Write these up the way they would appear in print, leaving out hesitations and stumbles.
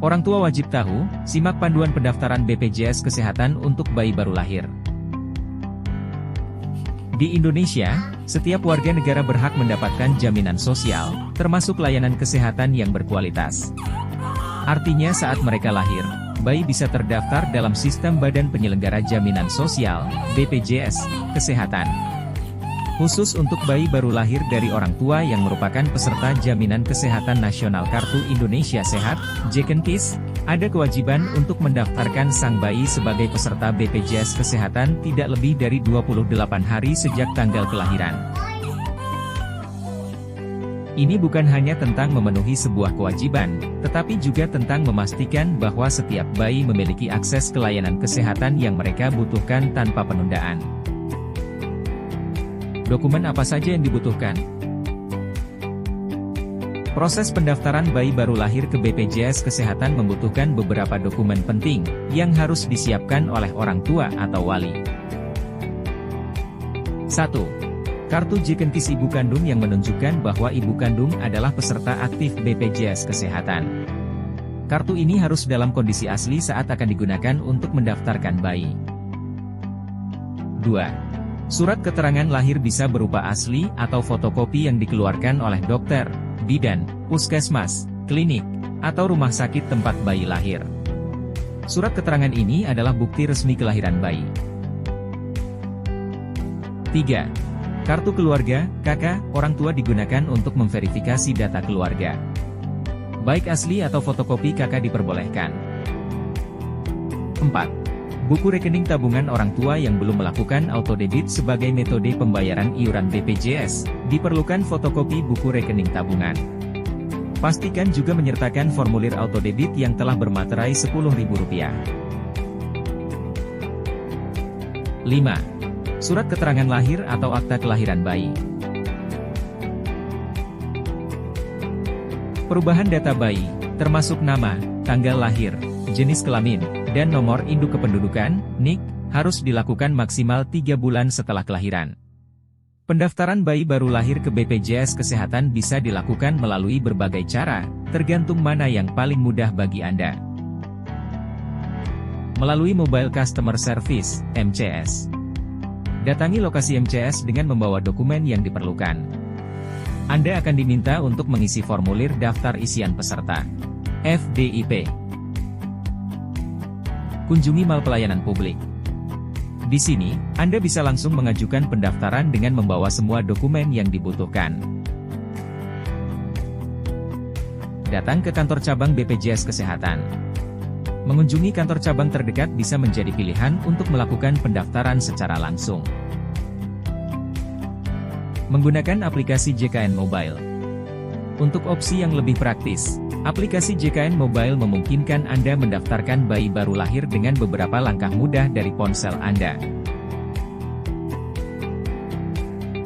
Orang tua wajib tahu, simak panduan pendaftaran BPJS Kesehatan untuk bayi baru lahir. Di Indonesia, setiap warga negara berhak mendapatkan jaminan sosial, termasuk layanan kesehatan yang berkualitas. Artinya saat mereka lahir, bayi bisa terdaftar dalam sistem Badan Penyelenggara Jaminan Sosial, BPJS, Kesehatan. Khusus untuk bayi baru lahir dari orang tua yang merupakan peserta Jaminan Kesehatan Nasional Kartu Indonesia Sehat, JKNKIS, ada kewajiban untuk mendaftarkan sang bayi sebagai peserta BPJS Kesehatan tidak lebih dari 28 hari sejak tanggal kelahiran. Ini bukan hanya tentang memenuhi sebuah kewajiban, tetapi juga tentang memastikan bahwa setiap bayi memiliki akses ke layanan kesehatan yang mereka butuhkan tanpa penundaan. Dokumen apa saja yang dibutuhkan? Proses pendaftaran bayi baru lahir ke BPJS Kesehatan membutuhkan beberapa dokumen penting, yang harus disiapkan oleh orang tua atau wali. 1. Kartu JKNKIS ibu kandung yang menunjukkan bahwa ibu kandung adalah peserta aktif BPJS Kesehatan. Kartu ini harus dalam kondisi asli saat akan digunakan untuk mendaftarkan bayi. 2. Surat keterangan lahir bisa berupa asli atau fotokopi yang dikeluarkan oleh dokter, bidan, puskesmas, klinik, atau rumah sakit tempat bayi lahir. Surat keterangan ini adalah bukti resmi kelahiran bayi. 3. Kartu keluarga, KK, orang tua digunakan untuk memverifikasi data keluarga. Baik asli atau fotokopi KK diperbolehkan. 4. Buku rekening tabungan orang tua yang belum melakukan autodebit sebagai metode pembayaran iuran BPJS, diperlukan fotokopi buku rekening tabungan. Pastikan juga menyertakan formulir autodebit yang telah bermaterai Rp10.000. 5. Surat keterangan lahir atau akta kelahiran bayi. Perubahan data bayi, termasuk nama, tanggal lahir, jenis kelamin, dan nomor induk kependudukan, NIK, harus dilakukan maksimal 3 bulan setelah kelahiran. Pendaftaran bayi baru lahir ke BPJS Kesehatan bisa dilakukan melalui berbagai cara, tergantung mana yang paling mudah bagi Anda. Melalui Mobile Customer Service, MCS. Datangi lokasi MCS dengan membawa dokumen yang diperlukan. Anda akan diminta untuk mengisi formulir daftar isian peserta, FDIP. Kunjungi Mal Pelayanan Publik. Di sini, Anda bisa langsung mengajukan pendaftaran dengan membawa semua dokumen yang dibutuhkan. Datang ke kantor cabang BPJS Kesehatan. Mengunjungi kantor cabang terdekat bisa menjadi pilihan untuk melakukan pendaftaran secara langsung. Menggunakan aplikasi JKN Mobile. Untuk opsi yang lebih praktis, aplikasi JKN Mobile memungkinkan Anda mendaftarkan bayi baru lahir dengan beberapa langkah mudah dari ponsel Anda.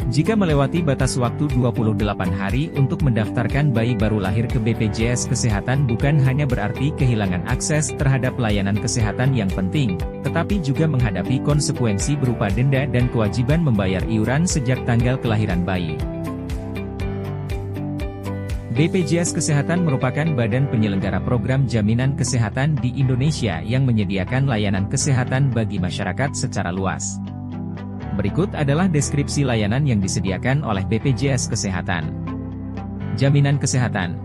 Jika melewati batas waktu 28 hari untuk mendaftarkan bayi baru lahir ke BPJS Kesehatan bukan hanya berarti kehilangan akses terhadap layanan kesehatan yang penting, tetapi juga menghadapi konsekuensi berupa denda dan kewajiban membayar iuran sejak tanggal kelahiran bayi. BPJS Kesehatan merupakan badan penyelenggara program jaminan kesehatan di Indonesia yang menyediakan layanan kesehatan bagi masyarakat secara luas. Berikut adalah deskripsi layanan yang disediakan oleh BPJS Kesehatan. Jaminan Kesehatan.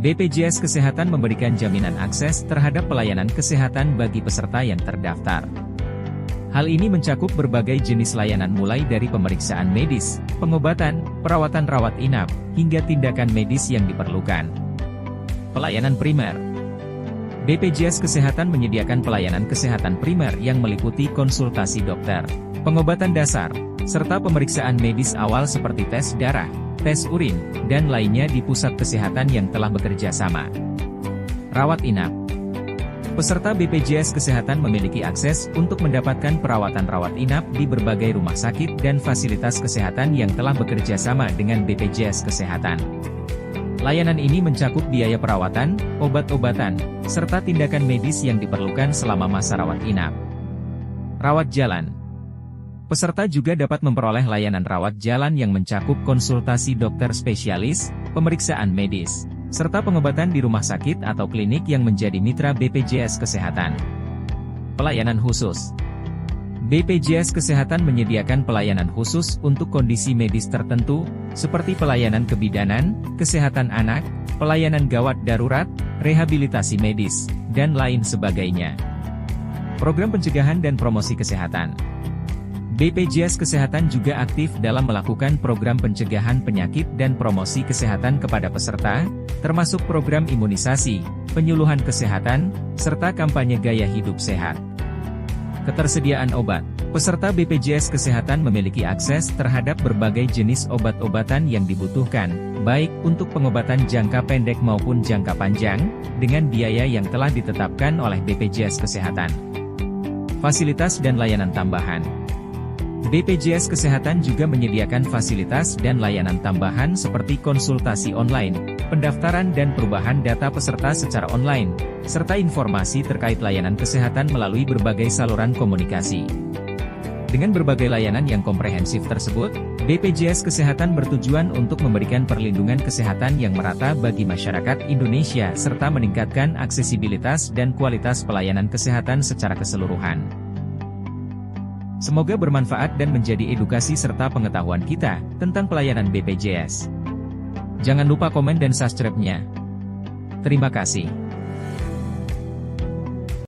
BPJS Kesehatan memberikan jaminan akses terhadap pelayanan kesehatan bagi peserta yang terdaftar. Hal ini mencakup berbagai jenis layanan mulai dari pemeriksaan medis, pengobatan, perawatan rawat inap, hingga tindakan medis yang diperlukan. Pelayanan primer. BPJS Kesehatan menyediakan pelayanan kesehatan primer yang meliputi konsultasi dokter, pengobatan dasar, serta pemeriksaan medis awal seperti tes darah, tes urin, dan lainnya di pusat kesehatan yang telah bekerja sama. Rawat inap. Peserta BPJS Kesehatan memiliki akses untuk mendapatkan perawatan rawat inap di berbagai rumah sakit dan fasilitas kesehatan yang telah bekerja sama dengan BPJS Kesehatan. Layanan ini mencakup biaya perawatan, obat-obatan, serta tindakan medis yang diperlukan selama masa rawat inap. Rawat jalan. Peserta juga dapat memperoleh layanan rawat jalan yang mencakup konsultasi dokter spesialis, pemeriksaan medis, serta pengobatan di rumah sakit atau klinik yang menjadi mitra BPJS Kesehatan. Pelayanan khusus. BPJS Kesehatan menyediakan pelayanan khusus untuk kondisi medis tertentu, seperti pelayanan kebidanan, kesehatan anak, pelayanan gawat darurat, rehabilitasi medis, dan lain sebagainya. Program pencegahan dan promosi kesehatan. BPJS Kesehatan juga aktif dalam melakukan program pencegahan penyakit dan promosi kesehatan kepada peserta, termasuk program imunisasi, penyuluhan kesehatan, serta kampanye gaya hidup sehat. Ketersediaan obat. Peserta BPJS Kesehatan memiliki akses terhadap berbagai jenis obat-obatan yang dibutuhkan, baik untuk pengobatan jangka pendek maupun jangka panjang, dengan biaya yang telah ditetapkan oleh BPJS Kesehatan. Fasilitas dan layanan tambahan. BPJS Kesehatan juga menyediakan fasilitas dan layanan tambahan seperti konsultasi online, pendaftaran dan perubahan data peserta secara online, serta informasi terkait layanan kesehatan melalui berbagai saluran komunikasi. Dengan berbagai layanan yang komprehensif tersebut, BPJS Kesehatan bertujuan untuk memberikan perlindungan kesehatan yang merata bagi masyarakat Indonesia serta meningkatkan aksesibilitas dan kualitas pelayanan kesehatan secara keseluruhan. Semoga bermanfaat dan menjadi edukasi serta pengetahuan kita tentang pelayanan BPJS. Jangan lupa komen dan subscribe-nya. Terima kasih.